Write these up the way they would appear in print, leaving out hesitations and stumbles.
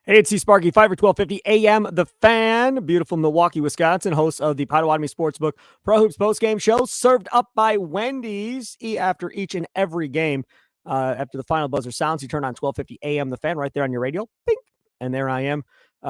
Hey, it's Sparky, Fifer, 1250 AM, The Fan, beautiful Milwaukee, Wisconsin, host of the Potawatomi Sportsbook Pro Hoops postgame show, served up by Wendys after each and every game. After the final buzzer sounds, you turn on 1250 AM, The Fan, right there on your radio. Bing! And there I am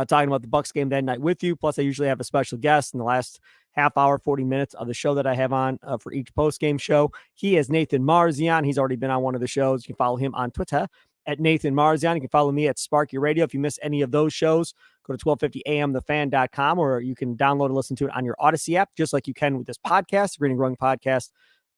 talking about the Bucks game that night with you. Plus, I usually have a special guest in the last half hour, 40 minutes of the show that I have on for each postgame show. He is Nathan Marzion. He's already been on one of the shows. You can follow him on Twitter at Nathan Marzion. You can follow me at Sparky Radio. If you miss any of those shows, go to 1250amthefan.com, or you can download and listen to it on your Odyssey app, just like you can with this podcast, the Green and Growing Podcast.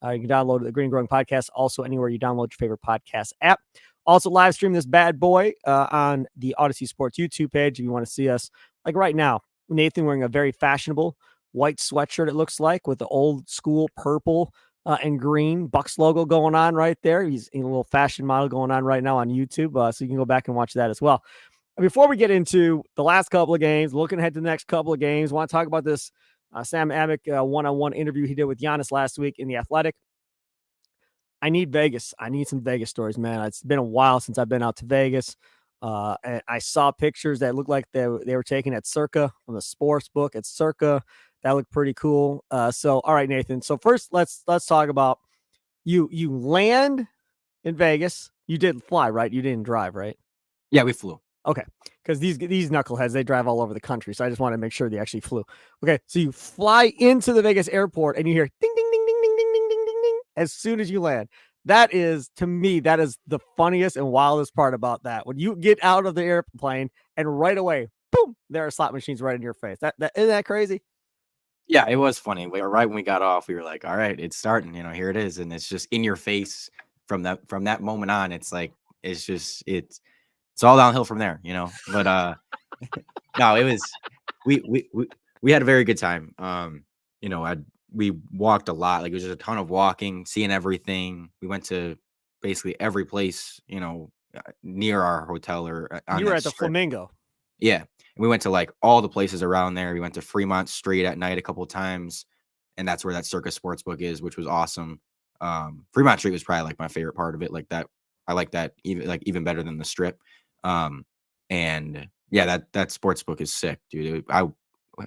You can download the Green and Growing Podcast also anywhere you download your favorite podcast app. Also live stream this bad boy on the Odyssey Sports YouTube page if you want to see us. Like right now, Nathan wearing a very fashionable white sweatshirt, it looks like, with the old school purple and green Bucks logo going on right there. He's in a little fashion model going on right now on YouTube. So you can go back and watch that as well. Before we get into the last couple of games, looking ahead to the next couple of games, I want to talk about this Sam Amick one-on-one interview he did with Giannis last week in The Athletic. I need Vegas. I need some Vegas stories, man. It's been a while since I've been out to Vegas. And I saw pictures that looked like they were taken at Circa from the Sportsbook at Circa. That looked pretty cool. So, all right, Nathan. So first, let's talk about you. You land in Vegas. You didn't fly, right? You didn't drive, right? Yeah, we flew. Okay, because these knuckleheads, they drive all over the country. So I just want to make sure they actually flew. Okay, so you fly into the Vegas airport and you hear ding, ding, ding, ding, ding, ding, ding, ding, ding, ding as soon as you land. That is, to me, that is the funniest and wildest part about that. When you get out of the airplane and right away, boom, there are slot machines right in your face. That isn't that crazy? Yeah, it was funny. Right when we got off, we were like, all right, it's starting, here it is. And it's just in your face from that moment on. It's like, it's all downhill from there, but, no, it was, we had a very good time. We walked a lot. Like, it was just a ton of walking, seeing everything. We went to basically every place, near our hotel or on You were that at the strip. Flamingo. Yeah. We went to like all the places around there. We went to Fremont Street at night a couple of times, and that's where that Circa Sportsbook is, which was awesome. Fremont Street was probably like my favorite part of it. Like that, I like that even better than the Strip. And yeah, that Sportsbook is sick, dude. I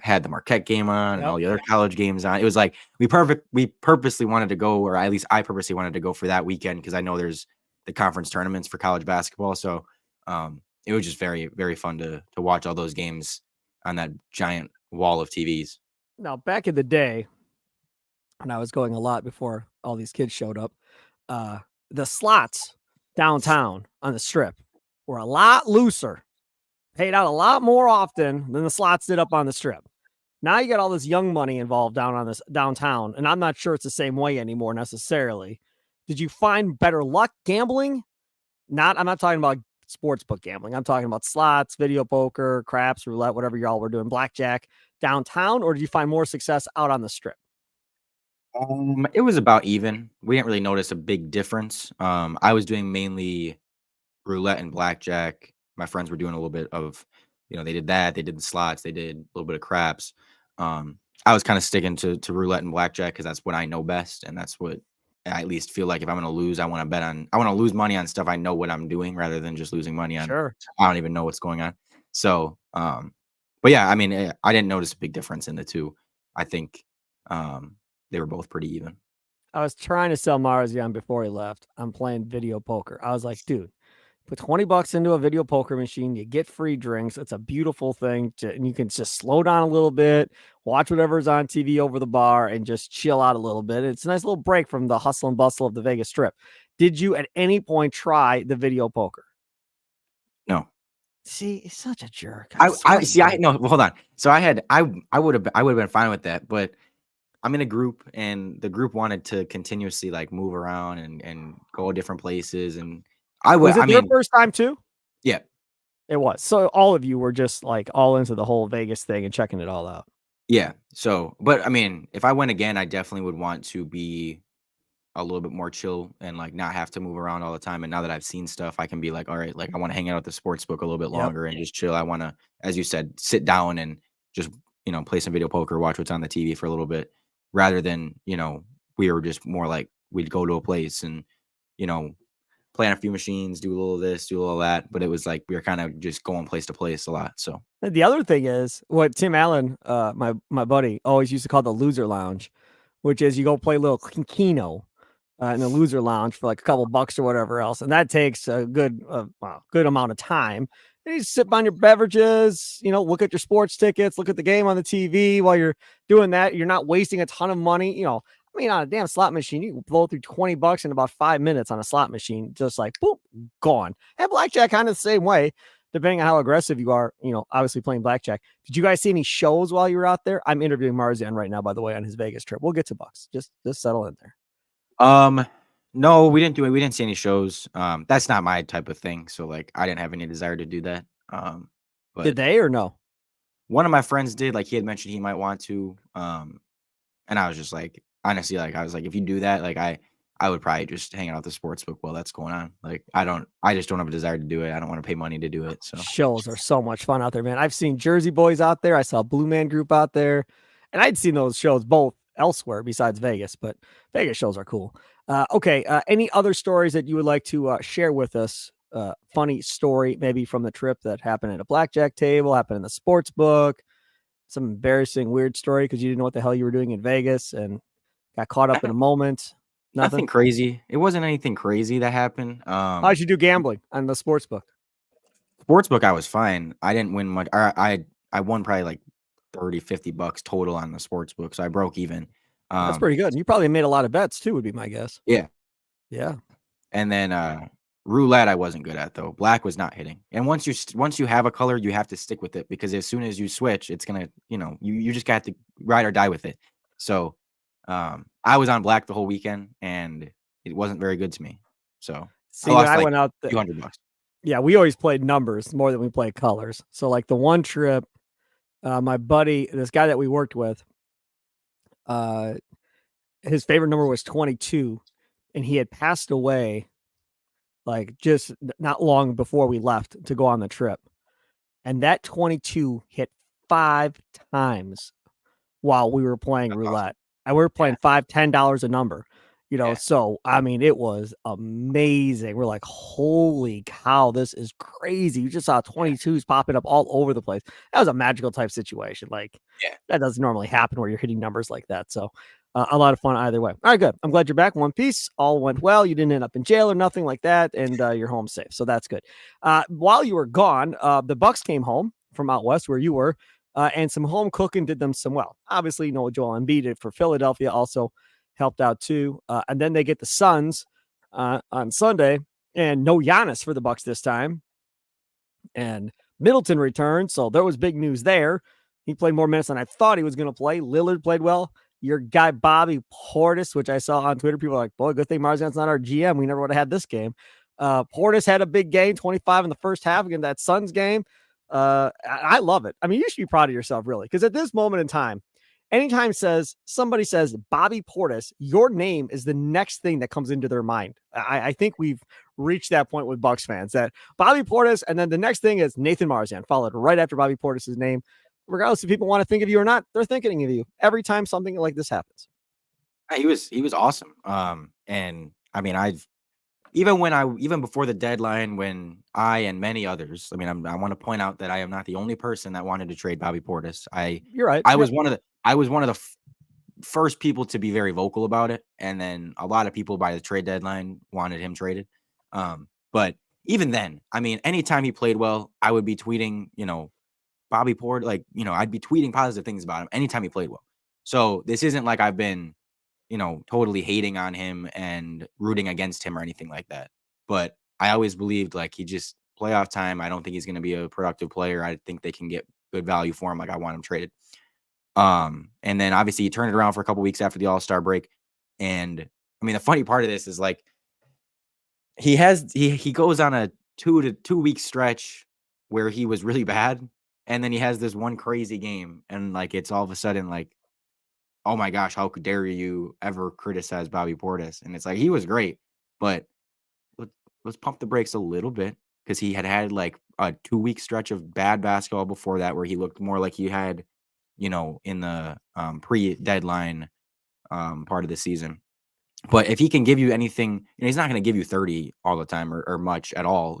had the Marquette game on and all the other college games on. It was like we purposely wanted to go, or at least I purposely wanted to go for that weekend because I know there's the conference tournaments for college basketball. So it was just very, very fun to watch all those games on that giant wall of TVs. Now, back in the day, when I was going a lot before all these kids showed up, the slots downtown on the Strip were a lot looser, paid out a lot more often than the slots did up on the Strip. Now you got all this young money involved down on this downtown, and I'm not sure it's the same way anymore necessarily. Did you find better luck gambling? I'm not talking about sportsbook gambling. I'm talking about slots, video poker, craps, roulette, whatever y'all were doing, blackjack downtown, or did you find more success out on the Strip? It was about even. We didn't really notice a big difference. I was doing mainly roulette and blackjack. My friends were doing a little bit of, they did that. They did the slots. They did a little bit of craps. I was kind of sticking to roulette and blackjack because that's what I know best, and that's what I at least feel like if I'm going to lose, I want to lose money on stuff I know what I'm doing rather than just losing money on. Sure. I don't even know what's going on. So, but yeah, I mean, I didn't notice a big difference in the two. I think they were both pretty even. I was trying to sell Marzion before he left. I'm playing video poker. I was like, dude, put $20 into a video poker machine. You get free drinks. It's a beautiful thing. And you can just slow down a little bit, watch whatever's on TV over the bar, and just chill out a little bit. It's a nice little break from the hustle and bustle of the Vegas Strip. Did you at any point try the video poker? No. See, he's such a jerk. Hold on. So I would have been fine with that, but I'm in a group and the group wanted to continuously like move around and go different places. And was it your first time too? Yeah, it was. So all of you were just like all into the whole Vegas thing and checking it all out. Yeah. So, but I mean, if I went again, I definitely would want to be a little bit more chill and like not have to move around all the time. And now that I've seen stuff, I can be like, all right, like I want to hang out at the Sportsbook a little bit longer and just chill. I want to, as you said, sit down and just, play some video poker, watch what's on the TV for a little bit rather than, we were just more like we'd go to a place and, play on a few machines, do a little of this, do a little of that. But it was like we were kind of just going place to place a lot. So The other thing is what Tim Allen, my buddy, always used to call the loser lounge, which is you go play a little keno in the loser lounge for like a couple bucks or whatever else, and that takes a good amount of time. And you sip on your beverages, look at your sports tickets, look at the game on the TV while you're doing that. You're not wasting a ton of money. On a damn slot machine, you can blow through $20 in about 5 minutes on a slot machine, just like boop, gone. And blackjack kind of the same way, depending on how aggressive you are, obviously playing blackjack. Did you guys see any shows while you were out there? I'm interviewing Marzion right now, by the way, on his Vegas trip. We'll get to Bucks. Just settle in there. no, we didn't do it. We didn't see any shows. That's not my type of thing. So like I didn't have any desire to do that. But Did they or no? one of my friends did, like he had mentioned he might want to. And I was just like, honestly, like I was like, if you do that, like I would probably just hang out at the sports book while that's going on. Like I just don't have a desire to do it. I don't want to pay money to do it. So Shows are so much fun out there, man. I've seen Jersey Boys out there. I saw Blue Man Group out there, and I'd seen those shows both elsewhere besides Vegas, but Vegas shows are cool. Okay. Any other stories that you would like to share with us? Funny story, maybe from the trip that happened at a blackjack table, happened in the sports book, some embarrassing, weird story because you didn't know what the hell you were doing in Vegas and got caught up in a moment. nothing crazy. It wasn't anything crazy that happened. How'd you do gambling on the sports book? Sportsbook, I was fine. I didn't win much. I won probably like 30, $50 total on the sportsbook. So I broke even. That's pretty good. And you probably made a lot of bets too, would be my guess. Yeah. Yeah. And then roulette I wasn't good at though. Black was not hitting. And once you have a color, you have to stick with it because as soon as you switch, it's gonna, you just got to ride or die with it. So I was on black the whole weekend and it wasn't very good to me. So see, when I went out there, $200. yeah, we always played numbers more than we played colors. So like the one trip, my buddy, this guy that we worked with, his favorite number was 22, and he had passed away like just not long before we left to go on the trip. And that 22 hit 5 times while we were playing roulette. And we were playing $5-10 a number. So I mean, it was amazing. We're like, holy cow, this is crazy. You just saw 22s popping up all over the place. That was a magical type situation. Like, that doesn't normally happen where you're hitting numbers like that. So a lot of fun either way. All right, good. I'm glad you're back. One piece. All went well. You didn't end up in jail or nothing like that, and you're home safe. So that's good. While you were gone, the Bucks came home from out west where you were, and some home cooking did them some well. Obviously, Joel Embiid did for Philadelphia also helped out too. And then they get the Suns on Sunday, and no Giannis for the Bucks this time. And Middleton returned, so there was big news there. He played more minutes than I thought he was going to play. Lillard played well. Your guy Bobby Portis, which I saw on Twitter, people are like, boy, good thing Marzion's not our GM. We never would have had this game. Portis had a big game, 25 in the first half against that Suns game. I love it. I mean, you should be proud of yourself, really, because at this moment in time, anytime somebody says Bobby Portis, your name is the next thing that comes into their mind. I think we've reached that point with Bucks fans that Bobby Portis, and then the next thing is Nathan Marzion, followed right after Bobby Portis' name. Regardless if people want to think of you or not, they're thinking of you every time something like this happens. He was awesome. And I mean, even before the deadline, when I and many others, I mean, I want to point out that I am not the only person that wanted to trade Bobby Portis. You're right. I was one of the first people to be very vocal about it, and then a lot of people by the trade deadline wanted him traded. But even then, I mean, anytime he played well, I would be tweeting, Bobby Portis, like, I'd be tweeting positive things about him anytime he played well. So this isn't like I've been, totally hating on him and rooting against him or anything like that. But I always believed like he just playoff time. I don't think he's going to be a productive player. I think they can get good value for him. Like I want him traded. And then obviously he turned it around for a couple weeks after the All-Star break. And I mean, the funny part of this is like he goes on a 2 week stretch where he was really bad. And then he has this one crazy game, and like it's all of a sudden like, oh my gosh, how dare you ever criticize Bobby Portis? And it's like he was great, but let's pump the brakes a little bit because he had like a 2 week stretch of bad basketball before that, where he looked more like he had, in the pre-deadline part of the season. But if he can give you anything, he's not going to give you 30 all the time or much at all,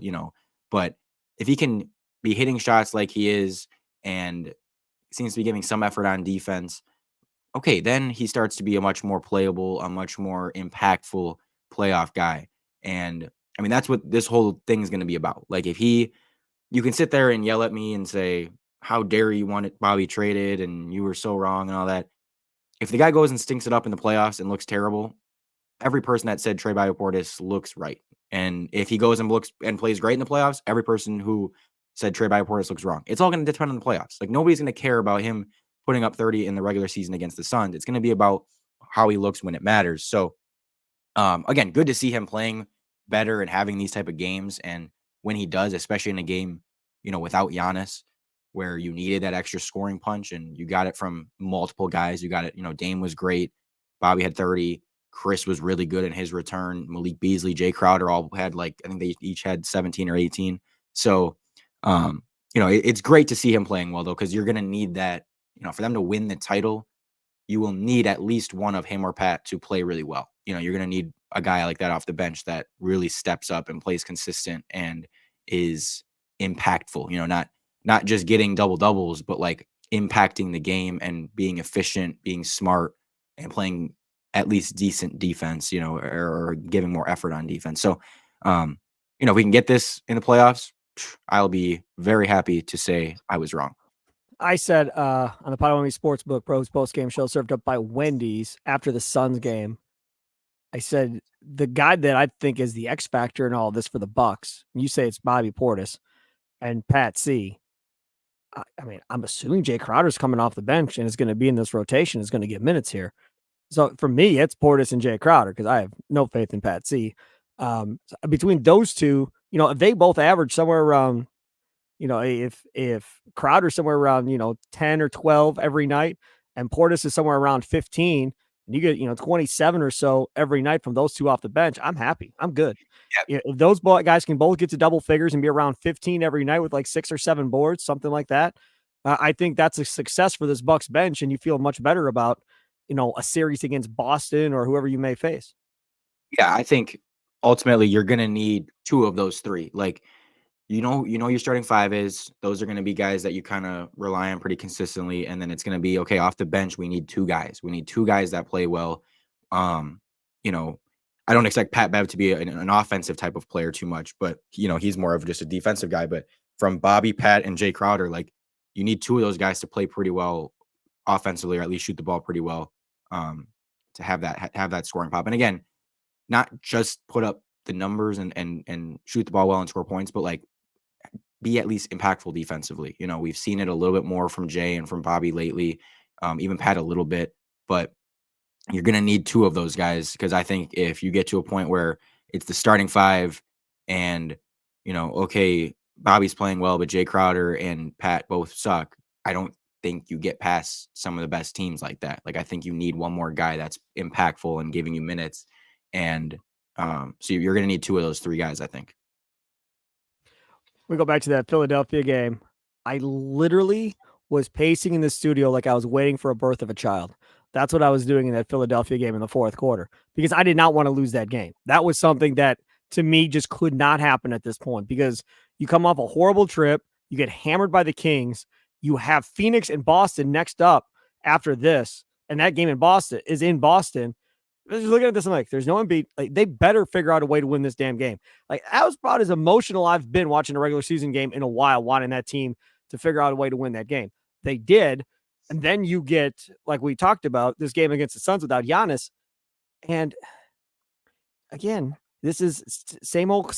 but if he can be hitting shots like he is and seems to be giving some effort on defense, okay, then he starts to be a much more playable, a much more impactful playoff guy. And I mean, that's what this whole thing is going to be about. Like, you can sit there and yell at me and say, how dare you want it Bobby traded and you were so wrong and all that. If the guy goes and stinks it up in the playoffs and looks terrible, every person that said Trey Bioportis looks right. And if he goes and looks and plays great in the playoffs, every person who said Trey Bioportis looks wrong. It's all going to depend on the playoffs. Like, nobody's going to care about him putting up 30 in the regular season against the Suns. It's going to be about how he looks when it matters. So, again, good to see him playing better and having these type of games. And when he does, especially in a game, without Giannis, where you needed that extra scoring punch and you got it from multiple guys. You got it, Dame was great. Bobby had 30. Chris was really good in his return. Malik Beasley, Jay Crowder all had I think they each had 17 or 18. So, it's great to see him playing well, though, because you're going to need that, for them to win the title, you will need at least one of him or Pat to play really well. You're going to need a guy like that off the bench that really steps up and plays consistent and is impactful, not just getting double doubles, but like impacting the game and being efficient, being smart and playing at least decent defense, or giving more effort on defense. So, if we can get this in the playoffs, I'll be very happy to say I was wrong. I said on the Potawatomi Sportsbook Pros post-game show served up by Wendys after the Suns game, I said the guy that I think is the X factor in all of this for the Bucks, you say it's Bobby Portis and Pat C. I mean, I'm assuming Jay Crowder's coming off the bench and is going to be in this rotation, is going to get minutes here. So for me, it's Portis and Jay Crowder because I have no faith in Pat C. Between those two, if they both average somewhere around, if Crowder's somewhere around, 10 or 12 every night and Portis is somewhere around 15 and you get, 27 or so every night from those two off the bench, I'm happy. I'm good. Yep. If those guys can both get to double figures and be around 15 every night with like 6 or 7 boards, something like that, I think that's a success for this Bucks bench and you feel much better about, a series against Boston or whoever you may face. Yeah, I think ultimately you're going to need 2 of those 3. Like, your starting 5 is, those are going to be guys that you kind of rely on pretty consistently. And then it's going to be, okay, off the bench, we need 2 guys. We need 2 guys that play well. I don't expect Pat Bev to be an offensive type of player too much, but he's more of just a defensive guy. But from Bobby, Pat, and Jay Crowder, like, you need 2 of those guys to play pretty well offensively, or at least shoot the ball pretty well, to have that scoring pop. And again, not just put up the numbers and shoot the ball well and score points, but like be at least impactful defensively. We've seen it a little bit more from Jay and from Bobby lately, even Pat a little bit, but you're going to need 2 of those guys. Cause I think if you get to a point where it's the starting 5 and, okay, Bobby's playing well, but Jay Crowder and Pat both suck, I don't think you get past some of the best teams like that. Like, I think you need one more guy that's impactful and giving you minutes. And so you're going to need 2 of those 3 guys, I think. We go back to that Philadelphia game. I literally was pacing in the studio like I was waiting for a birth of a child. That's what I was doing in that Philadelphia game in the fourth quarter because I did not want to lose that game. That was something that to me just could not happen at this point because you come off a horrible trip. You get hammered by the Kings. You have Phoenix and Boston next up after this. And that game in Boston is in Boston. Just looking at this, I'm like, there's no Embiid. Like, they better figure out a way to win this damn game. Like, that was about as emotional I've been watching a regular season game in a while, wanting that team to figure out a way to win that game. They did. And then you get, like we talked about, this game against the Suns without Giannis. And again, this is same old.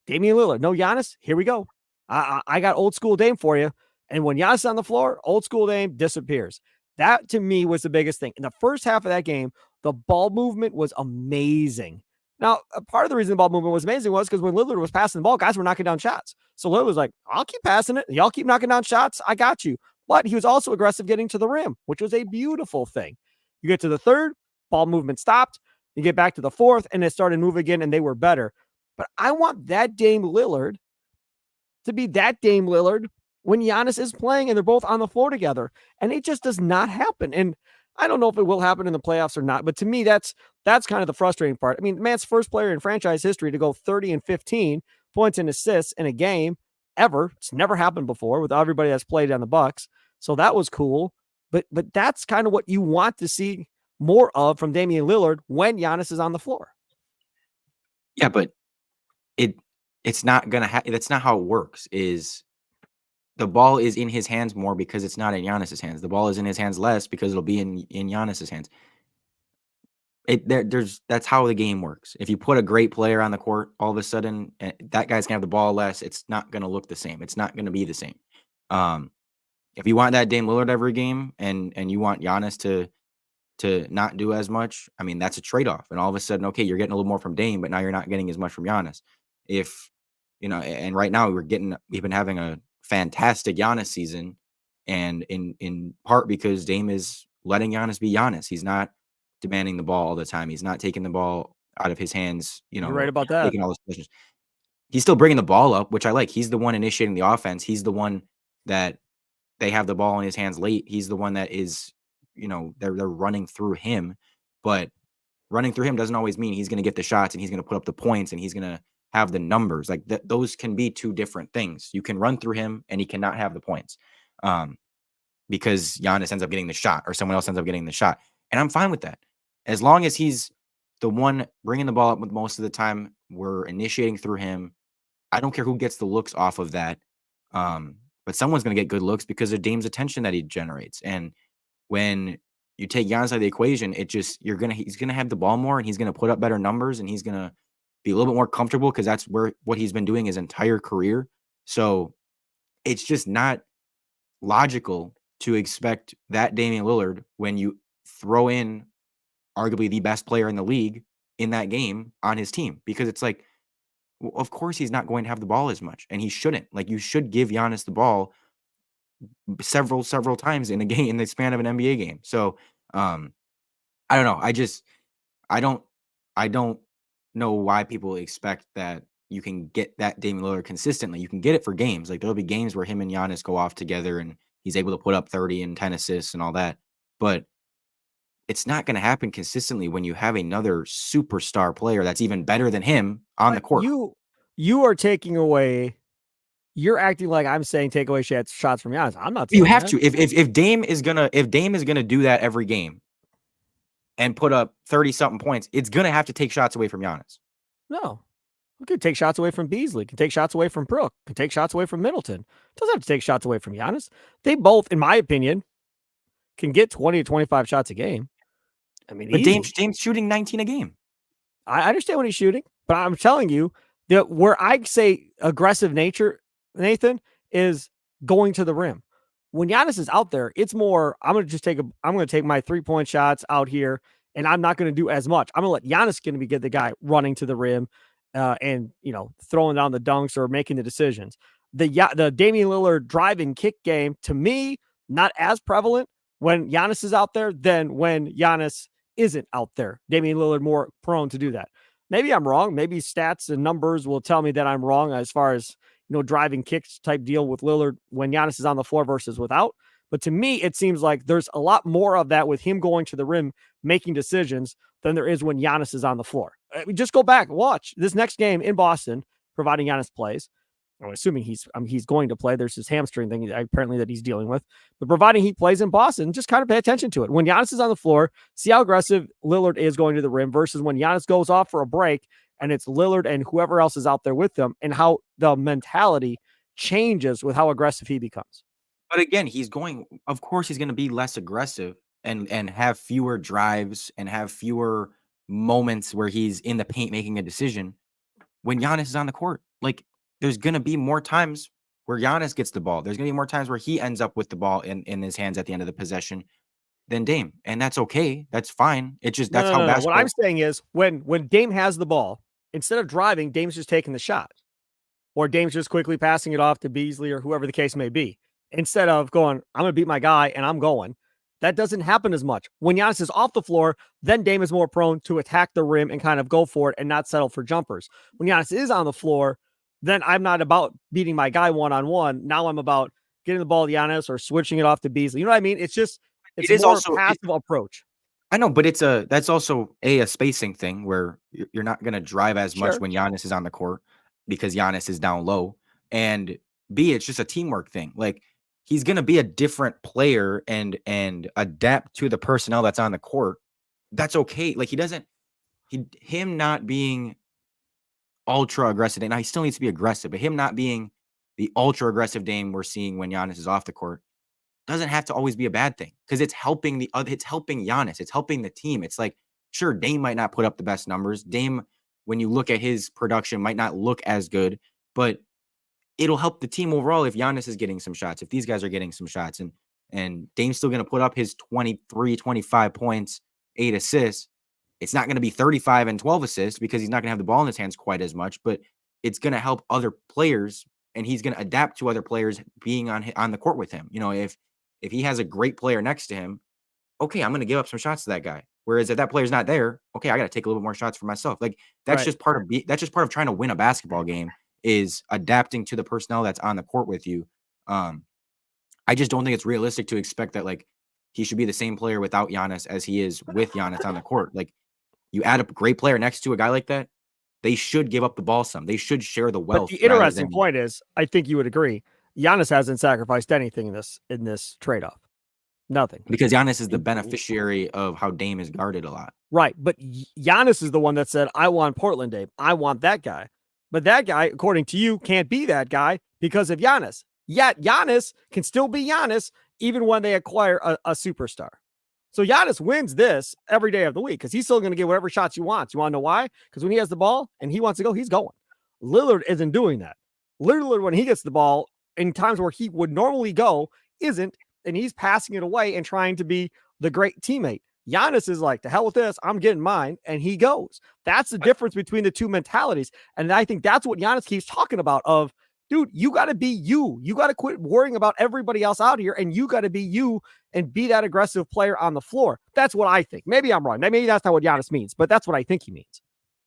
Damian Lillard. No Giannis. Here we go. I got old school Dame for you. And when Giannis is on the floor, old school Dame disappears. That, to me, was the biggest thing. In the first half of that game, the ball movement was amazing. Now, part of the reason the ball movement was amazing was because when Lillard was passing the ball, guys were knocking down shots. So Lillard was like, I'll keep passing it. Y'all keep knocking down shots. I got you. But he was also aggressive getting to the rim, which was a beautiful thing. You get to the third, ball movement stopped. You get back to the fourth, and it started moving again, and they were better. But I want that Dame Lillard to be that Dame Lillard when Giannis is playing and they're both on the floor together. And it just does not happen. And I don't know if it will happen in the playoffs or not, but to me, that's kind of the frustrating part. I mean, the man's first player in franchise history to go 30 and 15 points and assists in a game ever. It's never happened before with everybody that's played on the Bucks. So that was cool. But that's kind of what you want to see more of from Damian Lillard when Giannis is on the floor. Yeah, but it's not gonna that's not how it works. Is the ball is in his hands more because it's not in Giannis's hands. The ball is in his hands less because it'll be in Giannis's hands. That's how the game works. If you put a great player on the court, all of a sudden that guy's gonna have the ball less. It's not gonna look the same. It's not gonna be the same. If you want that Dame Lillard every game and you want Giannis to not do as much, I mean, that's a trade-off. And all of a sudden, okay, you're getting a little more from Dame, but now you're not getting as much from Giannis. If and right now we've been having a fantastic Giannis season, and in part because Dame is letting Giannis be Giannis. He's not demanding the ball all the time. He's not taking the ball out of his hands. You're right about that. Taking all those positions. He's still bringing the ball up, which I like. He's the one initiating the offense. He's the one that they have the ball in his hands late. He's the one that is, they're running through him, but running through him doesn't always mean he's going to get the shots and he's going to put up the points and he's going to have the numbers. Like those can be two different things. You can run through him and he cannot have the points because Giannis ends up getting the shot or someone else ends up getting the shot. And I'm fine with that. As long as he's the one bringing the ball up with most of the time, we're initiating through him. I don't care who gets the looks off of that. But someone's going to get good looks because of Dame's attention that he generates. And when you take Giannis out of the equation, he's going to have the ball more and he's going to put up better numbers and he's going to be a little bit more comfortable because that's what he's been doing his entire career. So it's just not logical to expect that Damian Lillard, when you throw in arguably the best player in the league in that game, on his team, because it's like, well, of course he's not going to have the ball as much and he shouldn't. Like, you should give Giannis the ball several times in a game, in the span of an NBA game. So I don't know. I don't know why people expect that you can get that Damian Lillard consistently. You can get it for games. Like, there'll be games where him and Giannis go off together and he's able to put up 30 and 10 assists and all that. But it's not going to happen consistently when you have another superstar player that's even better than him on the court. You are taking away. You're acting like I'm saying take away shots from Giannis. I'm not. You have to. If Dame is gonna do that every game and put up 30-something points, it's gonna have to take shots away from Giannis. No, we could take shots away from Beasley. Can take shots away from Brook. Can take shots away from Middleton. It doesn't have to take shots away from Giannis. They both, in my opinion, can get 20 to 25 shots a game. I mean, but Dame's shooting 19 a game. I understand what he's shooting, but I'm telling you that where I say aggressive nature, Nathan, is going to the rim. When Giannis is out there, it's more, I'm going to take my 3-point shots out here, and I'm not going to do as much. I'm going to let Giannis get the guy running to the rim and, throwing down the dunks or making the decisions. The Damian Lillard drive and kick game, to me, not as prevalent when Giannis is out there than when Giannis isn't out there. Damian Lillard more prone to do that. Maybe I'm wrong. Maybe stats and numbers will tell me that I'm wrong as far as, driving kicks type deal with Lillard when Giannis is on the floor versus without. But to me, it seems like there's a lot more of that with him going to the rim, making decisions, than there is when Giannis is on the floor. Just go back, watch this next game in Boston, providing Giannis plays. I'm assuming he's going to play. There's this hamstring thing apparently that he's dealing with. But providing he plays in Boston, just kind of pay attention to it. When Giannis is on the floor, see how aggressive Lillard is going to the rim versus when Giannis goes off for a break and it's Lillard and whoever else is out there with them, and how the mentality changes with how aggressive he becomes. But again, of course he's going to be less aggressive and have fewer drives and have fewer moments where he's in the paint making a decision when Giannis is on the court. Like, there's going to be more times where Giannis gets the ball. There's going to be more times where he ends up with the ball in his hands at the end of the possession than Dame. And that's okay. That's fine. It's just, that's how basketball. What I'm saying is when Dame has the ball, instead of driving, Dame's just taking the shot. Or Dame's just quickly passing it off to Beasley or whoever the case may be. Instead of going, I'm going to beat my guy and I'm going. That doesn't happen as much. When Giannis is off the floor, then Dame is more prone to attack the rim and kind of go for it and not settle for jumpers. When Giannis is on the floor, then I'm not about beating my guy one-on-one. Now I'm about getting the ball to Giannis or switching it off to Beasley. You know what I mean? It's just It's It is more also passive approach. I know, but that's also a spacing thing where you're not gonna drive as much Sure. when Giannis is on the court because Giannis is down low, and B, it's just a teamwork thing. Like, he's gonna be a different player and adapt to the personnel that's on the court. That's okay. Like, him not being ultra aggressive, and he still needs to be aggressive, but him not being the ultra aggressive Dame we're seeing when Giannis is off the court doesn't have to always be a bad thing because it's helping it's helping Giannis, it's helping the team. It's like, sure, Dame might not put up the best numbers. Dame, when you look at his production, might not look as good, but it'll help the team overall if Giannis is getting some shots, if these guys are getting some shots, and Dame's still going to put up his 23, 25 points, 8 assists. It's not going to be 35 and 12 assists because he's not going to have the ball in his hands quite as much, but it's going to help other players, and he's going to adapt to other players being on the court with him. You know, if he has a great player next to him, okay, I'm going to give up some shots to that guy. Whereas if that player's not there, okay, I got to take a little bit more shots for myself. Like, that's Right. just part of trying to win a basketball game, is adapting to the personnel that's on the court with you. I just don't think it's realistic to expect that, like, he should be the same player without Giannis as he is with Giannis on the court. Like, you add a great player next to a guy like that, they should give up the ball some. They should share the But wealth the rather interesting than, point is, I think you would agree, Giannis hasn't sacrificed anything in this trade-off. Nothing. because Giannis is the beneficiary of how Dame is guarded a lot. Right. But Giannis is the one that said, I want Portland, Dave. I want that guy. But that guy, according to you, can't be that guy because of Giannis. Yet Giannis can still be Giannis even when they acquire a superstar. So Giannis wins this every day of the week because he's still going to get whatever shots he wants. You want to know why? Because when he has the ball and he wants to go, he's going. Lillard isn't doing that. Lillard, when he gets the ball in times where he would normally go, isn't, and he's passing it away and trying to be the great teammate. Giannis is like, the hell with this, I'm getting mine, and he goes. That's the difference between the two mentalities. And I think that's what Giannis keeps talking about of, dude, you got to be you. You got to quit worrying about everybody else out here, and you got to be you and be that aggressive player on the floor. That's what I think. Maybe I'm wrong. Maybe that's not what Giannis means, but that's what I think he means.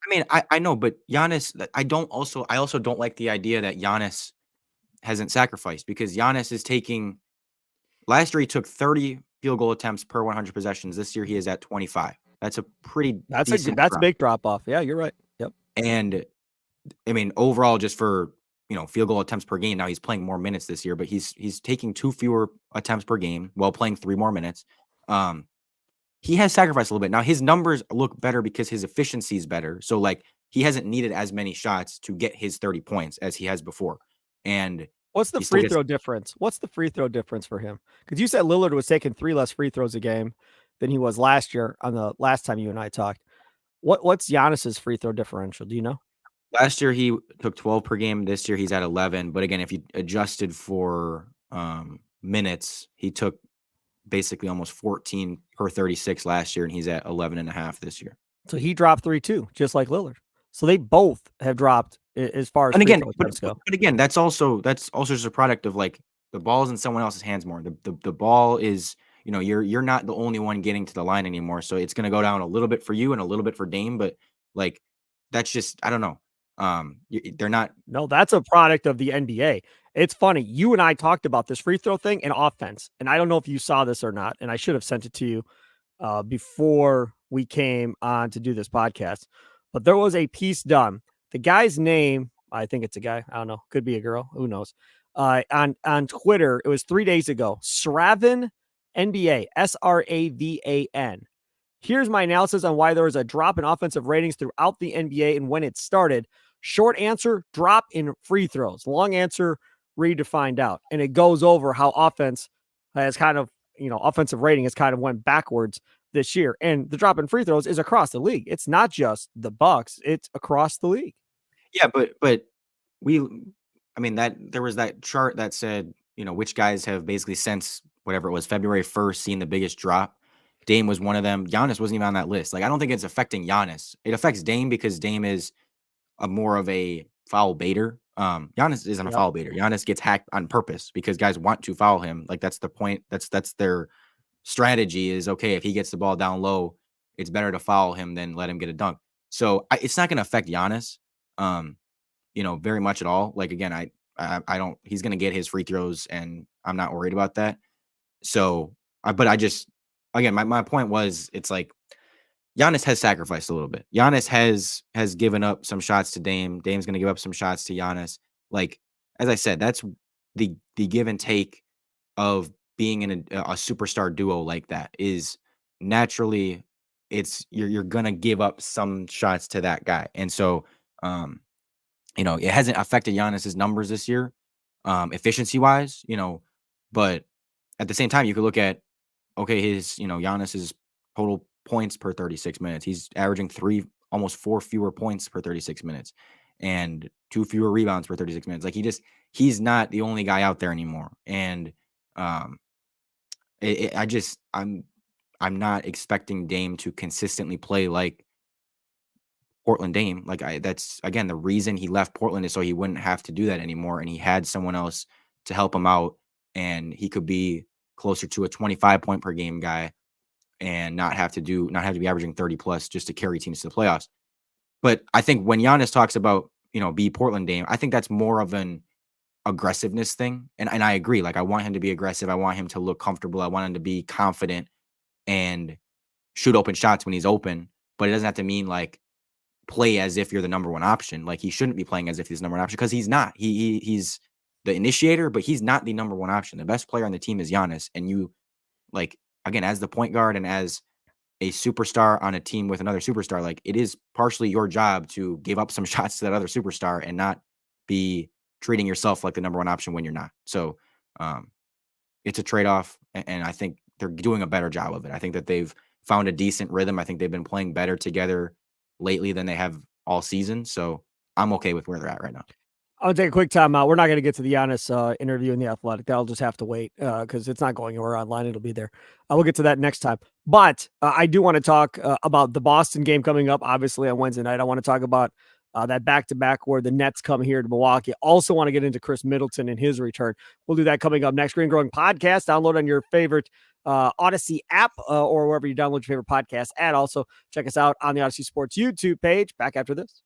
I mean, I know, but Giannis, I also don't like the idea that Giannis hasn't sacrificed, because Giannis is taking, last year he took 30 field goal attempts per 100 possessions. This year he is at 25. That's a pretty decent that's a drop. big drop off. Yeah, you're right. Yep. And I mean, overall, just for, field goal attempts per game, now he's playing more minutes this year, but he's taking 2 fewer attempts per game while playing 3 more minutes. He has sacrificed a little bit. Now his numbers look better because his efficiency is better. So, like, he hasn't needed as many shots to get his 30 points as he has before. And what's the free throw difference? What's the free throw difference for him? Because you said Lillard was taking 3 less free throws a game than he was last year on the last time you and I talked. What's Giannis's free throw differential? Do you know? Last year he took 12 per game. This year he's at 11. But again, if you adjusted for minutes, he took basically almost 14 per 36 last year, and he's at 11 and a half this year. So he dropped 3 too, just like Lillard. So they both have dropped as far as and again, go. But again, that's also just a product of, like, the ball's in someone else's hands more. The ball is, you're not the only one getting to the line anymore. So it's going to go down a little bit for you and a little bit for Dame, but, like, that's just, I don't know. They're not. No, that's a product of the NBA. It's funny. You and I talked about this free throw thing and offense, and I don't know if you saw this or not, and I should have sent it to you before we came on to do this podcast, but there was a piece done. The guy's name, I think it's a guy. I don't know. Could be a girl. Who knows? On Twitter, it was 3 days ago. Sravan NBA, Sravan. Here's my analysis on why there was a drop in offensive ratings throughout the NBA and when it started. Short answer, drop in free throws. Long answer, read to find out. And it goes over how offense has kind of, offensive rating has kind of went backwards this year. And the drop in free throws is across the league. It's not just the Bucks, it's across the league. Yeah, but that there was that chart that said, which guys have basically since whatever it was, February 1st, seen the biggest drop. Dame was one of them. Giannis wasn't even on that list. Like, I don't think it's affecting Giannis. It affects Dame because Dame is more of a foul baiter. Giannis isn't a foul baiter. Giannis gets hacked on purpose because guys want to foul him. Like, that's the point. That's their strategy is, okay, if he gets the ball down low, it's better to foul him than let him get a dunk. So it's not going to affect Giannis, very much at all. Like, again, I don't, he's going to get his free throws and I'm not worried about that. So, but I just, again, my point was, it's like Giannis has sacrificed a little bit. Giannis has given up some shots to Dame. Dame's going to give up some shots to Giannis. Like, as I said, that's the give and take of being in a superstar duo like that is naturally you're gonna give up some shots to that guy. And so it hasn't affected Giannis's numbers this year, efficiency wise, but at the same time, you could look at, okay, Giannis's total points per 36 minutes. He's averaging almost 4 fewer points per 36 minutes and 2 fewer rebounds per 36 minutes. Like, he's not the only guy out there anymore. And um, I'm not expecting Dame to consistently play like Portland Dame. Like, that's again the reason he left Portland, is so he wouldn't have to do that anymore, and he had someone else to help him out, and he could be closer to a 25 point per game guy and not have to be averaging 30 plus just to carry teams to the playoffs. But I think when Giannis talks about, be Portland Dame, I think that's more of an aggressiveness thing. And I agree. Like, I want him to be aggressive. I want him to look comfortable. I want him to be confident and shoot open shots when he's open. But it doesn't have to mean like play as if you're the number one option. Like, he shouldn't be playing as if he's the number one option, because he's not. He's the initiator, but he's not the number one option. The best player on the team is Giannis. And you, like, again, as the point guard and as a superstar on a team with another superstar, like, it is partially your job to give up some shots to that other superstar and not be treating yourself like the number one option when you're not. So it's a trade-off, and I think they're doing a better job of it. I think that they've found a decent rhythm. I think they've been playing better together lately than they have all season. So I'm okay with where they're at right now. I'll take a quick time out. We're not going to get to the Giannis interview in The Athletic. That'll just have to wait because it's not going anywhere online. It'll be there. We'll get to that next time. But I do want to talk about the Boston game coming up, obviously, on Wednesday night. I want to talk about that back-to-back where the Nets come here to Milwaukee. Also want to get into Chris Middleton and his return. We'll do that coming up next. Green Growing Podcast. Download on your favorite Odyssey app or wherever you download your favorite podcast at. Also, check us out on the Odyssey Sports YouTube page. Back after this.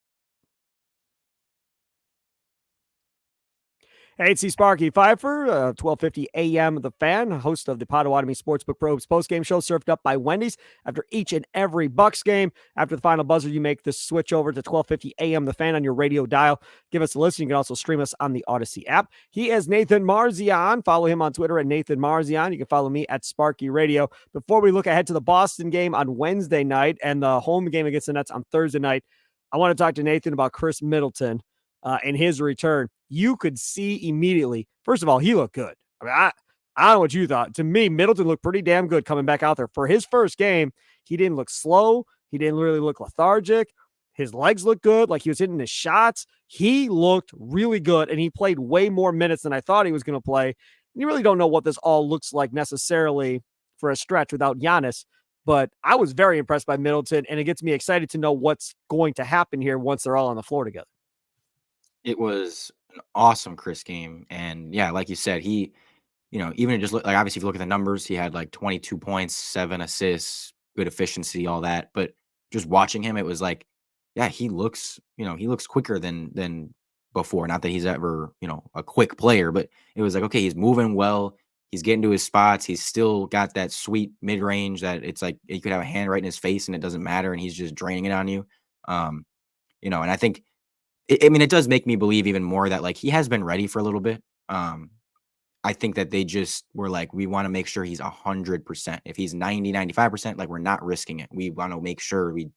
Hey, it's Sparky Fifer, 1250 a.m. The Fan, host of the Potawatomi Sportsbook Pro postgame show, served up by Wendys after each and every Bucks game. After the final buzzer, you make the switch over to 1250 a.m. The Fan on your radio dial. Give us a listen. You can also stream us on the Odyssey app. He is Nathan Marzion. Follow him on Twitter at Nathan Marzion. You can follow me at Sparky Radio. Before we look ahead to the Boston game on Wednesday night and the home game against the Nets on Thursday night, I want to talk to Nathan about Chris Middleton and his return. You could see immediately, first of all, he looked good. I mean, I don't know what you thought. To me, Middleton looked pretty damn good coming back out there. For his first game, he didn't look slow. He didn't really look lethargic. His legs looked good, like he was hitting his shots. He looked really good, and he played way more minutes than I thought he was going to play. And you really don't know what this all looks like necessarily for a stretch without Giannis, but I was very impressed by Middleton, and it gets me excited to know what's going to happen here once they're all on the floor together. It was an awesome Chris game. And yeah, like you said, he, even just look like, obviously if you look at the numbers, he had like 22 points, 7 assists, good efficiency, all that. But just watching him, it was like, yeah, he looks quicker than before. Not that he's ever, a quick player, but it was like, okay, he's moving well. He's getting to his spots. He's still got that sweet mid range that it's like he could have a hand right in his face and it doesn't matter. And he's just draining it on you. And I think, it does make me believe even more that like he has been ready for a little bit. I think that they just were like, we want to make sure he's 100%. If he's 90, 95%, like we're not risking it. We want to make sure he's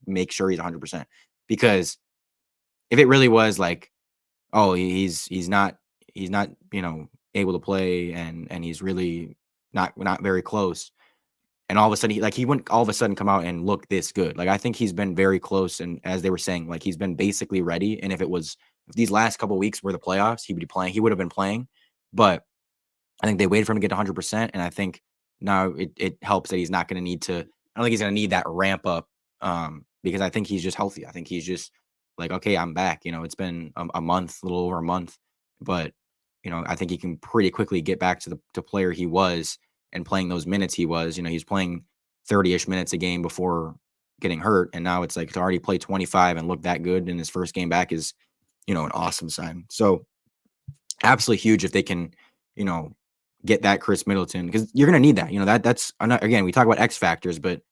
100%, because if it really was like, oh, he's not, able to play and he's really not very close. And all of a sudden, he wouldn't all of a sudden come out and look this good. Like, I think he's been very close. And as they were saying, like, he's been basically ready. And if these last couple of weeks were the playoffs, he would have been playing. But I think they waited for him to get 100%. And I think now it helps that he's not going to need to, I don't think he's going to need that ramp up because I think he's just healthy. I think he's just like, okay, I'm back. It's been a month, a little over a month. But, I think he can pretty quickly get back to the player he was. And playing those minutes he was, he's playing 30-ish minutes a game before getting hurt. And now it's like to already play 25 and look that good in his first game back is, an awesome sign. So absolutely huge if they can, get that Chris Middleton, because you're going to need that. That's again, we talk about X factors, but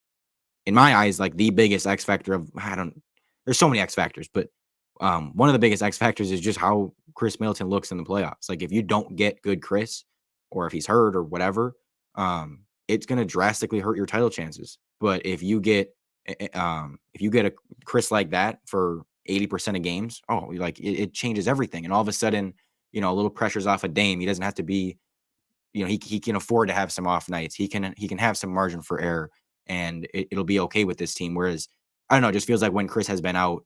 in my eyes, like the biggest X factor there's so many X factors, but one of the biggest X factors is just how Chris Middleton looks in the playoffs. Like if you don't get good Chris, or if he's hurt or whatever, it's going to drastically hurt your title chances. But if you get a Chris like that for 80% of games, it changes everything. And all of a sudden, a little pressure's off of Dame. He doesn't have to be, he can afford to have some off nights. He can have some margin for error, and it'll be okay with this team. Whereas, I don't know, it just feels like when Chris has been out,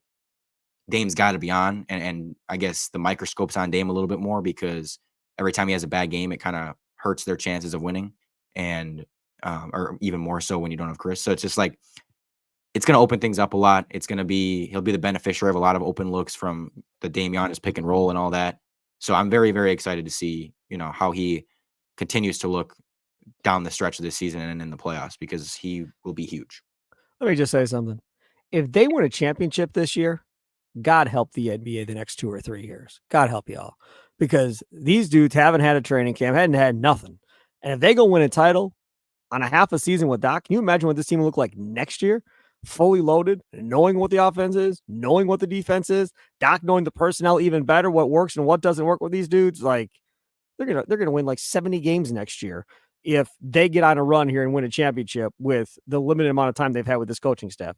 Dame's got to be on, and I guess the microscope's on Dame a little bit more, because every time he has a bad game, it kind of hurts their chances of winning, and or even more so when you don't have Chris. So it's just like, it's going to open things up a lot. He'll be the beneficiary of a lot of open looks from the Dame Giannis pick and roll and all that. So I'm very, very excited to see, how he continues to look down the stretch of this season and in the playoffs, because he will be huge. Let me just say something. If they win a championship this year, God help the NBA the next 2 or 3 years. God help y'all. Because these dudes haven't had a training camp, hadn't had nothing. And if they go win a title on a half a season with Doc, can you imagine what this team will look like next year? Fully loaded, knowing what the offense is, knowing what the defense is, Doc knowing the personnel even better, what works and what doesn't work with these dudes. Like, they're gonna win like 70 games next year if they get on a run here and win a championship with the limited amount of time they've had with this coaching staff.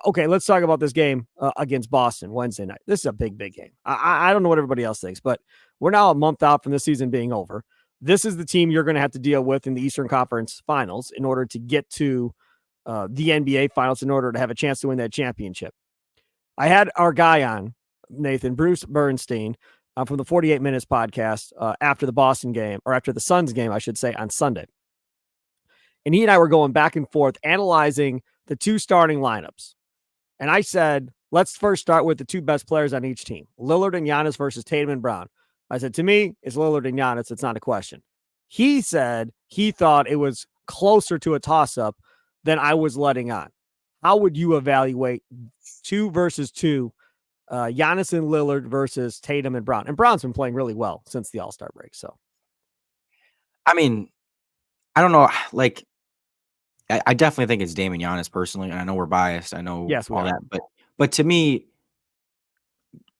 Okay, let's talk about this game against Boston Wednesday night. This is a big, big game. I don't know what everybody else thinks, but we're now a month out from the season being over. This is the team you're going to have to deal with in the Eastern Conference Finals in order to get to the NBA Finals, in order to have a chance to win that championship. I had our guy on, Nathan, Bruce Bernstein, from the 48 Minutes podcast after the Boston game, or after the Suns game, I should say, on Sunday. And he and I were going back and forth analyzing the two starting lineups. And I said, let's first start with the two best players on each team, Lillard and Giannis versus Tatum and Brown. I said, to me, it's Lillard and Giannis. It's not a question. He said he thought it was closer to a toss-up than I was letting on. How would you evaluate 2 versus 2, Giannis and Lillard versus Tatum and Brown? And Brown's been playing really well since the All-Star break. So, I mean, I don't know. Like, I definitely think it's Dame and Giannis personally. And I know we're biased. I know all that. But to me,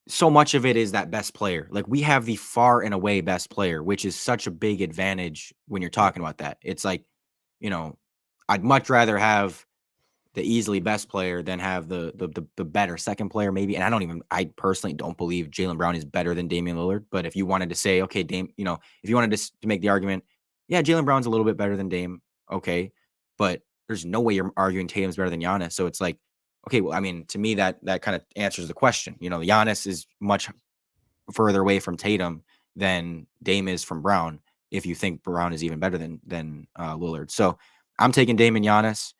so much of it is that best player. Like, we have the far and away best player, which is such a big advantage when you're talking about that. It's like, I'd much rather have the easily best player than have the better second player, maybe. And I personally don't believe Jaylen Brown is better than Damian Lillard. But if you wanted to say, okay, Dame, if you wanted to make the argument, yeah, Jaylen Brown's a little bit better than Dame. Okay. But there's no way you're arguing Tatum's better than Giannis. So it's like, okay, well, I mean, to me, that kind of answers the question. Giannis is much further away from Tatum than Dame is from Brown, if you think Brown is even better than Lillard. So I'm taking Dame and Giannis.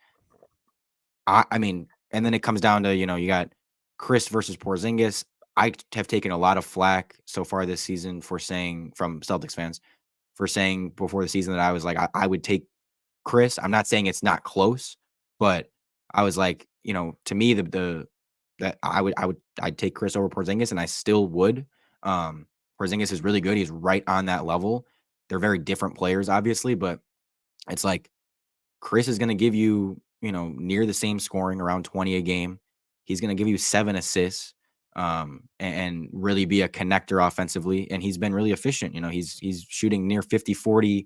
I mean, and then it comes down to, you got Chris versus Porzingis. I have taken a lot of flack so far this season from Celtics fans for saying before the season that I was like, I would take Chris. I'm not saying it's not close, but I was like, to me, I'd take Chris over Porzingis, and I still would. Porzingis is really good. He's right on that level. They're very different players, obviously, but it's like Chris is going to give you, near the same scoring, around 20 a game. He's going to give you 7 assists, and really be a connector offensively. And he's been really efficient. He's shooting near 50-40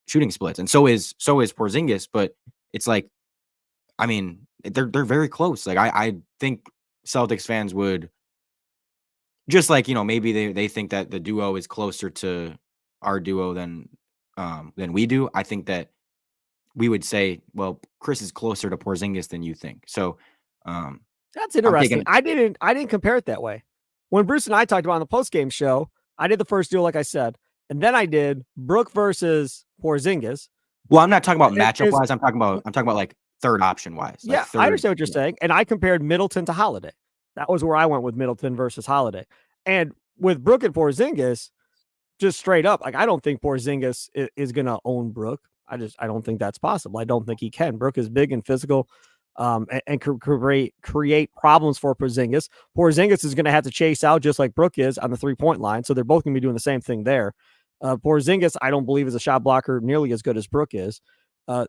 shooting splits. And so is Porzingis, but it's like, I mean, they're very close. Like, I think Celtics fans would just like, maybe they think that the duo is closer to our duo than we do. I think that we would say, well, Chris is closer to Porzingis than you think. So that's interesting. I didn't compare it that way. When Bruce and I talked about on the post-game show, I did the first duo, like I said, and then I did Brook versus Porzingis. Well, I'm not talking about matchup wise. I'm talking about like third option wise. Yeah, I understand what you're saying. And I compared Middleton to Holiday. That was where I went with Middleton versus Holiday. And with Brook and Porzingis, just straight up, like, I don't think Porzingis is going to own Brook. I don't think that's possible. I don't think he can. Brook is big and physical, and create problems for Porzingis. Porzingis is going to have to chase out just like Brook is on the 3-point line. So they're both going to be doing the same thing there. Porzingis, I don't believe is a shot blocker nearly as good as Brook is.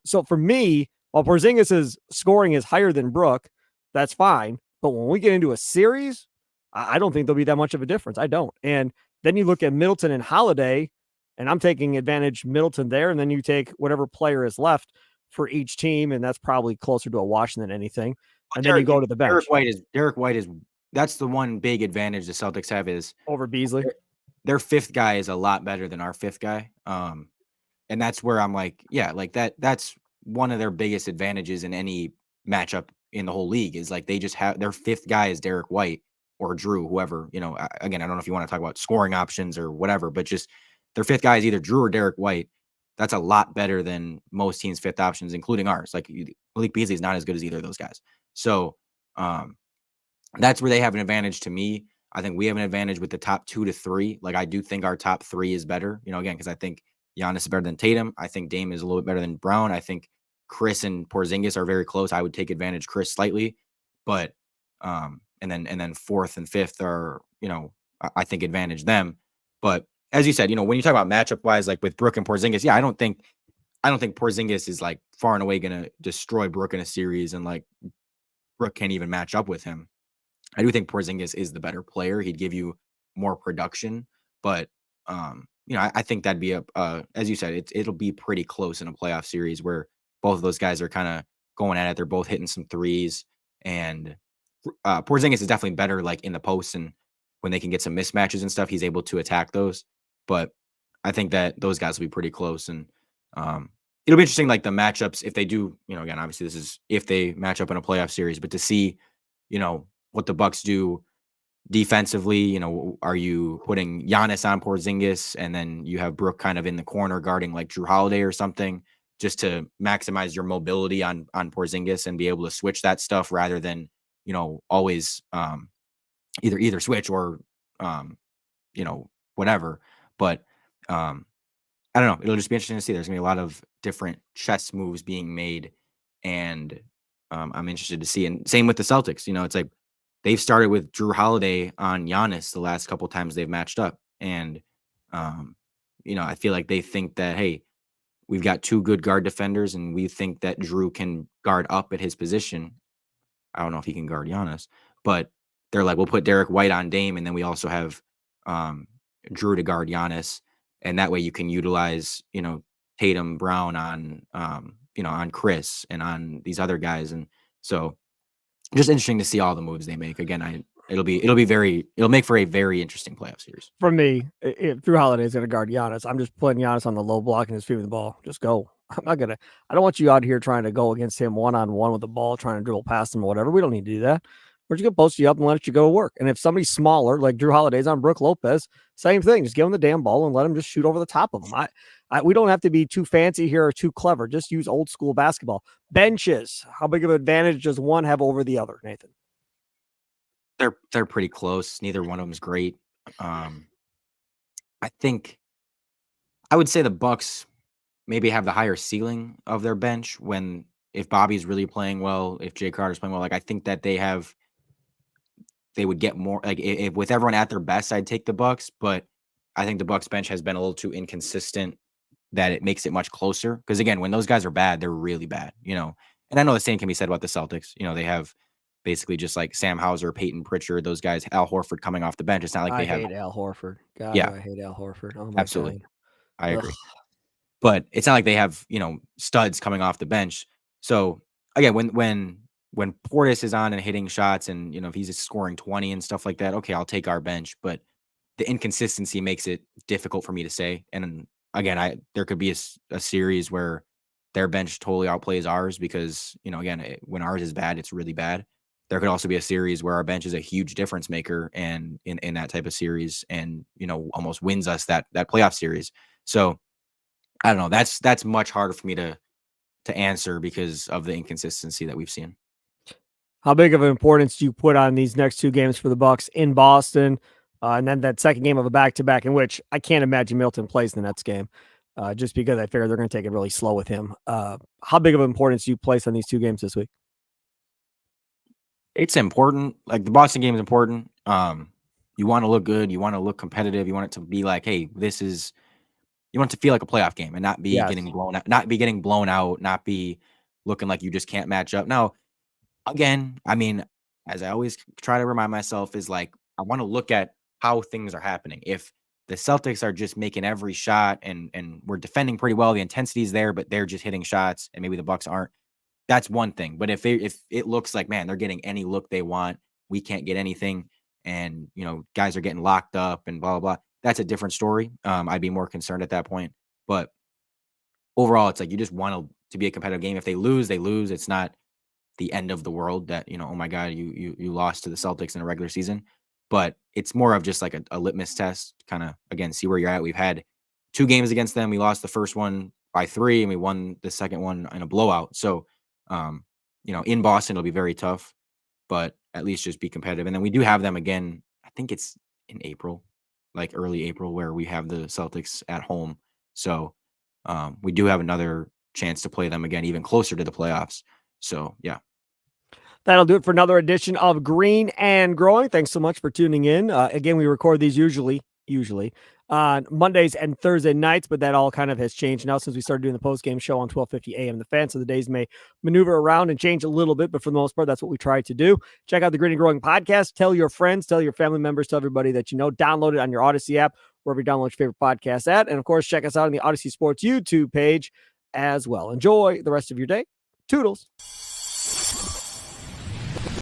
So for me, while Porzingis' scoring is higher than Brook, that's fine. But when we get into a series, I don't think there'll be that much of a difference. I don't. And then you look at Middleton and Holiday, and I'm taking advantage Middleton there, and then you take whatever player is left for each team, and that's probably closer to a wash than anything. And then you go to the bench. Derek White is that's the one big advantage the Celtics have is over Beasley. Their fifth guy is a lot better than our fifth guy. And that's where I'm like, yeah, like that's one of their biggest advantages in any matchup in the whole league is like they just have their fifth guy is Derek White or Drew, whoever, again, I don't know if you want to talk about scoring options or whatever, but just their fifth guy is either Drew or Derek White. That's a lot better than most teams' fifth options, including ours. Like Malik Beasley is not as good as either of those guys. So that's where they have an advantage to me. I think we have an advantage with the top 2 to 3. Like I do think our top 3 is better, again, because I think Giannis is better than Tatum. I think Dame is a little bit better than Brown. I think Chris and Porzingis are very close. I would take advantage Chris slightly, but and then fourth and fifth are, I think advantage them. But as you said, when you talk about matchup wise, like with Brook and Porzingis, yeah, I don't think Porzingis is like far and away going to destroy Brook in a series, and like Brook can't even match up with him. I do think Porzingis is the better player. He'd give you more production, but I think that'd be as you said, it'll be pretty close in a playoff series where both of those guys are kind of going at it. They're both hitting some threes, and Porzingis is definitely better like in the post, and when they can get some mismatches and stuff, he's able to attack those. But I think that those guys will be pretty close, and it'll be interesting, like the matchups if they do. Again, obviously this is if they match up in a playoff series, but to see, what the Bucks do defensively. Are you putting Giannis on Porzingis, and then you have Brook kind of in the corner guarding like Drew Holiday or something, just to maximize your mobility on Porzingis and be able to switch that stuff rather than always either switch or whatever. But I don't know. It'll just be interesting to see. There's gonna be a lot of different chess moves being made, and I'm interested to see. And same with the Celtics. It's like they've started with Drew Holiday on Giannis the last couple times they've matched up, and I feel like they think that, hey, we've got 2 good guard defenders, and we think that Drew can guard up at his position. I don't know if he can guard Giannis, but they're like, we'll put Derek White on Dame, and then we also have Drew to guard Giannis, and that way you can utilize Tatum, Brown on on Chris and on these other guys, and so just interesting to see all the moves they make. Again, it'll make for a very interesting playoff series. For me, if Drew Holiday is going to guard Giannis, I'm just putting Giannis on the low block and his feet with the ball. Just go. I don't want you out here trying to go against him one-on-one with the ball, trying to dribble past him or whatever. We don't need to do that. We're just going to post you up and let you go to work. And if somebody's smaller, like Drew Holiday's on Brook Lopez, same thing. Just give him the damn ball and let him just shoot over the top of him. We don't have to be too fancy here or too clever. Just use old school basketball. Benches. How big of an advantage does one have over the other, Nathan? They're pretty close. Neither one of them is great. I think I would say the Bucks maybe have the higher ceiling of their bench if Bobby's really playing well, if Jay Crowder's playing well. Like I think that they would get more. Like if with everyone at their best, I'd take the Bucks, but I think the Bucks bench has been a little too inconsistent that it makes it much closer. Because again, when those guys are bad, they're really bad. And I know the same can be said about the Celtics. They have basically just like Sam Hauser, Peyton Pritchard, those guys, Al Horford coming off the bench. It's not like I hate Al Horford. God, yeah, I hate Al Horford. Oh my absolutely. God. I agree. But it's not like they have, studs coming off the bench. So again, when Portis is on and hitting shots and, if he's just scoring 20 and stuff like that, okay, I'll take our bench. But the inconsistency makes it difficult for me to say. And again, there could be a series where their bench totally outplays ours because, again, when ours is bad, it's really bad. There could also be a series where our bench is a huge difference maker and in that type of series and, almost wins us that playoff series. So I don't know. That's much harder for me to answer because of the inconsistency that we've seen. How big of an importance do you put on these next 2 games for the Bucks in Boston, and then that second game of a back-to-back in which I can't imagine Milton plays the Nets game, just because I figure they're going to take it really slow with him. How big of an importance do you place on these 2 games this week? It's important. Like the Boston game is important. You want to look good. You want to look competitive. You want it to be like, hey, this is you want it to feel like a playoff game and not be Yes. getting blown out, not be looking like you just can't match up. Now, again, I mean, as I always try to remind myself, is like I want to look at how things are happening. If the Celtics are just making every shot and we're defending pretty well, the intensity's there, but they're just hitting shots, and maybe the Bucks aren't. That's one thing. But if it looks like, man, they're getting any look they want, we can't get anything, and guys are getting locked up and blah blah blah. That's a different story. I'd be more concerned at that point. But overall, it's like you just want to be a competitive game. If they lose, they lose. It's not the end of the world that, oh my God, you lost to the Celtics in a regular season. But it's more of just like a litmus test, kind of, again, see where you're at. We've had 2 games against them. We lost the first one by 3 and we won the second one in a blowout. So, in Boston, it'll be very tough, but at least just be competitive. And then we do have them again. I think it's in April, like early April, where we have the Celtics at home. So we do have another chance to play them again, even closer to the playoffs. So, yeah. That'll do it for another edition of Green and Growing. Thanks so much for tuning in. Again, we record these usually on Mondays and Thursday nights, but that all kind of has changed now since we started doing the post-game show on 12:50 a.m. The Fan. So the days may maneuver around and change a little bit, but for the most part, that's what we try to do. Check out the Green and Growing podcast. Tell your friends, tell your family members, tell everybody that you know. Download it on your Odyssey app, wherever you download your favorite podcast at. And of course, check us out on the Odyssey Sports YouTube page as well. Enjoy the rest of your day. Toodles.